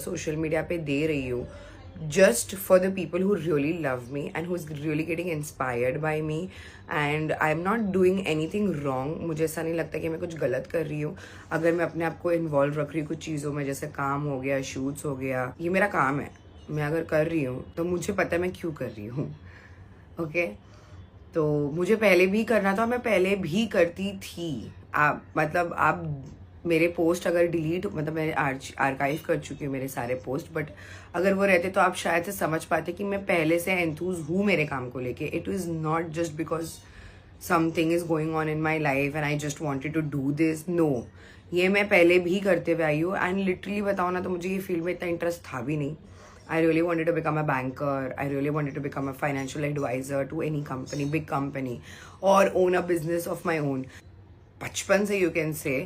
Social media पे दे रही हूँ just for the people who really love me and who's really getting inspired by me and I'm not doing anything wrong. मुझे ऐसा नहीं लगता कि मैं कुछ गलत कर रही हूँ अगर मैं अपने आप को इन्वॉल्व रख रही हूँ कुछ चीज़ों में, जैसे काम हो गया, शूट्स हो गया, ये मेरा काम है, मैं अगर कर रही हूँ तो मुझे पता है मैं क्यों कर रही हूँ. ओके तो मुझे पहले भी करना था, मैं पहले भी करती थी. आप मेरे पोस्ट अगर डिलीट, मतलब मैं आर्काइव कर चुकी हूँ मेरे सारे पोस्ट, बट अगर वो रहते तो आप शायद से समझ पाते कि मैं पहले से एंथूज हूँ मेरे काम को लेके. It is not just because something is going on in my life and I just wanted to do this. No, ये मैं पहले भी करते हुए आई हूँ. एंड लिटरली बताओ ना तो मुझे ये फील्ड में इतना इंटरेस्ट था भी नहीं. I really wanted to become a banker. I really wanted to become a financial advisor to any company, big company, or own a business of my own. बचपन से you can say.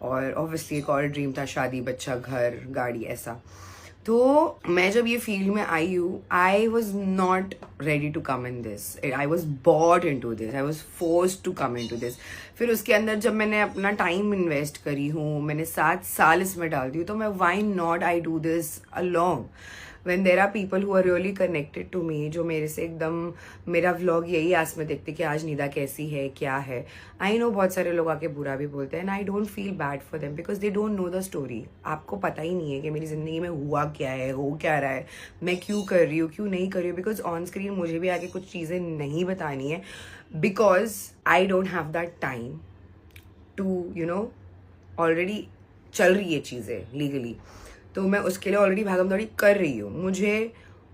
और obviously एक और dream था शादी, बच्चा, घर, गाड़ी, ऐसा. तो मैं जब ये फील्ड में आई हूँ, I was not ready to come in this. I was bought in to this. I was forced to come in to this. फिर उसके अंदर जब मैंने अपना टाइम इन्वेस्ट करी हूँ, मैंने 7 साल इसमें डाल दी हूँ, तो मैं why not I do this along when there are people who are really connected to me, जो मेरे से एकदम मेरा व्लॉग यही आस में देखते कि आज निदा कैसी है, क्या है. आई नो बहुत सारे लोग आके बुरा भी बोलते हैं and I don't feel bad for them because they don't know the story. आपको पता ही नहीं है कि मेरी ज़िंदगी में हुआ क्या है, हो क्या रहा है, मैं क्यों कर रही हूँ, क्यों नहीं कर रही हूँ. बिकॉज ऑन स्क्रीन मुझे भी आके कुछ चीज़ें नहीं बतानी है because I don't have that time to already चल रही है चीज़ें लीगली. तो मैं उसके लिए ऑलरेडी भागम दौड़ी कर रही हूँ. मुझे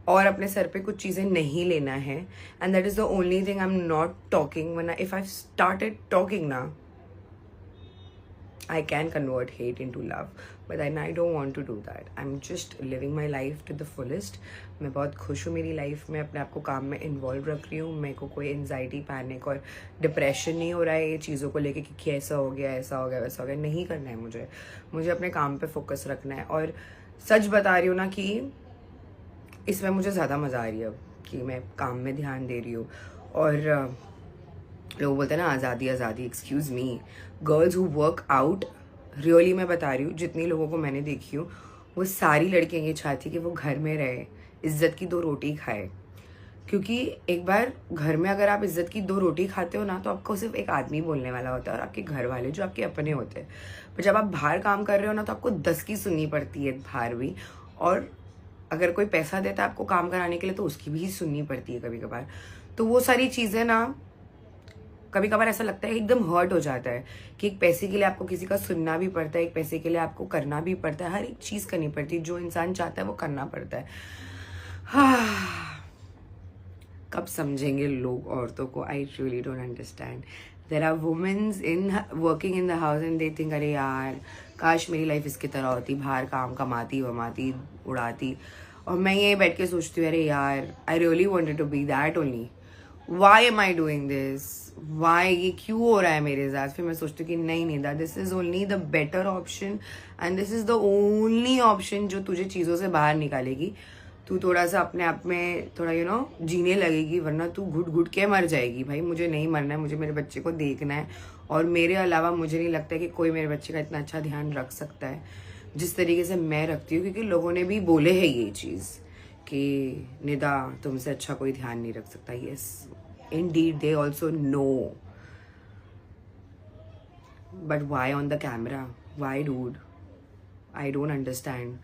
और अपने सर पे कुछ चीज़ें नहीं लेना है and that is the only thing I am not talking. वरना इफ आई स्टार्टेड टॉकिंग ना, I can convert hate into love, but then I don't want to do that. I'm just living my life to the fullest. मैं बहुत खुश हूँ मेरी life में, अपने आप को काम में इन्वॉल्व रख रही हूँ. मेरे को कोई एनजाइटी, पैनिक और डिप्रेशन नहीं हो रहा है ये चीज़ों को लेके कि ऐसा हो गया, ऐसा हो गया, वैसा हो गया. नहीं करना है मुझे अपने काम पे फोकस रखना है. और सच बता रही हूँ ना कि इसमें मुझे ज़्यादा मज़ा आ रही है अब कि मैं काम में ध्यान दे रही हूँ. और लोग बोलते हैं ना आज़ादी आज़ादी. Excuse me, girls who work out, really मैं बता रही हूँ, जितनी लोगों को मैंने देखी हूँ वो सारी लड़कियाँ ये चाहती कि वो घर में रहे, इज्जत की 2 रोटी खाए. क्योंकि एक बार घर में अगर आप इज्जत की 2 रोटी खाते हो ना तो आपको सिर्फ एक आदमी बोलने वाला होता है और आपके घर वाले जो आपके अपने होते हैं. पर जब आप बाहर काम कर रहे हो ना तो आपको 10 की सुननी पड़ती है बाहर भी. और अगर कोई पैसा देता है आपको काम कराने के लिए तो उसकी भी सुननी पड़ती है कभी कभार. तो वो सारी चीज़ें ना कभी कभार ऐसा लगता है एकदम हर्ट हो जाता है कि एक पैसे के लिए आपको किसी का सुनना भी पड़ता है, एक पैसे के लिए आपको करना भी पड़ता है, हर एक चीज़ करनी पड़ती है. जो इंसान चाहता है वो करना पड़ता है. कब समझेंगे लोग औरतों को? I really don't understand. There are womens in working in the house and they think अरे यार काश मेरी लाइफ इसकी तरह होती, बाहर काम कमाती वमाती उड़ाती. और मैं ये बैठ के सोचती हूँ अरे यार I really wanted to be that only. Why am I doing this? Why, ये क्यों हो रहा है मेरे साथ? फिर मैं सोचती हूँ कि नहीं that this is only the better option and this is the only option जो तुझे चीज़ों से बाहर निकालेगी. तू थोड़ा सा अपने आप में थोड़ा जीने लगेगी, वरना तू घुट घुट के मर जाएगी. भाई मुझे नहीं मरना है, मुझे मेरे बच्चे को देखना है. और मेरे अलावा मुझे नहीं लगता कि कोई मेरे बच्चे का इतना अच्छा ध्यान रख सकता है जिस तरीके से मैं रखती हूँ. क्योंकि लोगों ने भी बोले है ये चीज़ कि निदा तुमसे अच्छा कोई ध्यान नहीं रख सकता. Yes indeed they also know, but why on the camera? Why dude? I don't understand.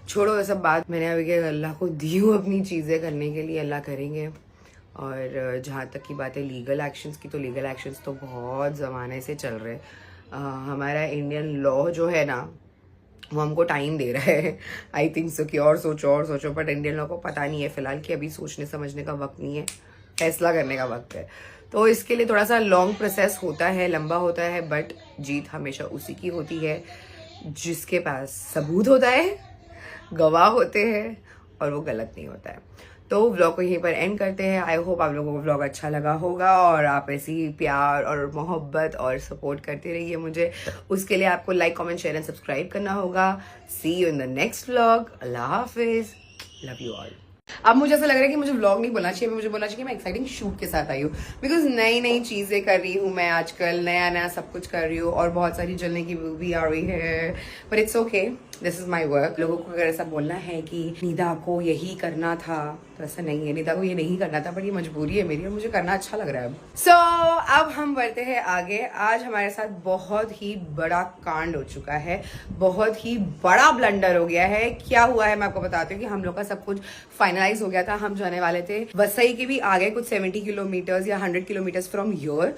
छोड़ो ये सब बात. मैंने अभी अल्लाह को दी हूँ अपनी चीज़ें करने के लिए, अल्लाह करेंगे. और जहाँ तक की बात है लीगल एक्शंस की, तो लीगल एक्शंस तो बहुत ज़माने से चल रहे. हमारा इंडियन लॉ जो है ना वो हमको टाइम दे रहा है. आई थिंक सो कि और सोचो, बट इंडियन लॉ को पता नहीं है फिलहाल कि अभी सोचने समझने का वक्त नहीं है, फैसला करने का वक्त है. तो इसके लिए थोड़ा सा लॉन्ग प्रोसेस होता है, लंबा होता है, बट जीत हमेशा उसी की होती है जिसके पास सबूत होता है, गवाह होते हैं और वो गलत नहीं होता है. तो व्लॉग को यहीं पर एंड करते हैं. आई होप आप लोगों को व्लॉग अच्छा लगा होगा और आप ऐसी प्यार और मोहब्बत और सपोर्ट करते रहिए मुझे. उसके लिए आपको like, comment, share and subscribe करना होगा. See you in the next vlog. अल्लाह हाफिज. Love you all. अब मुझे ऐसा लग रहा है कि मुझे व्लॉग नहीं बोलना चाहिए, मुझे बोलना चाहिए कि मैं एक्साइटिंग शूट के साथ आई हूँ. बिकॉज नई चीज़ें कर रही हूँ मैं आजकल, नया सब कुछ कर रही हूँ और बहुत सारी जलने की भी आ रही है. But it's okay, this is my work. लोगों को अगर ऐसा बोलना है कि निदा को यही करना था, तो ऐसा नहीं है, निदा को ये नहीं करना था, पर ये मजबूरी है मेरी और मुझे करना अच्छा लग रहा है। सो अब हम बढ़ते हैं आगे। आज हमारे साथ बहुत ही बड़ा कांड हो चुका है, बहुत ही बड़ा ब्लंडर हो गया है। क्या हुआ है मैं आपको बताती हूँ कि हम लोग का सब कुछ फाइनलाइज हो गया था। हम जाने वाले थे वसई के भी आगे कुछ 70 किलोमीटर्स या 100 किलोमीटर्स फ्रॉम योर।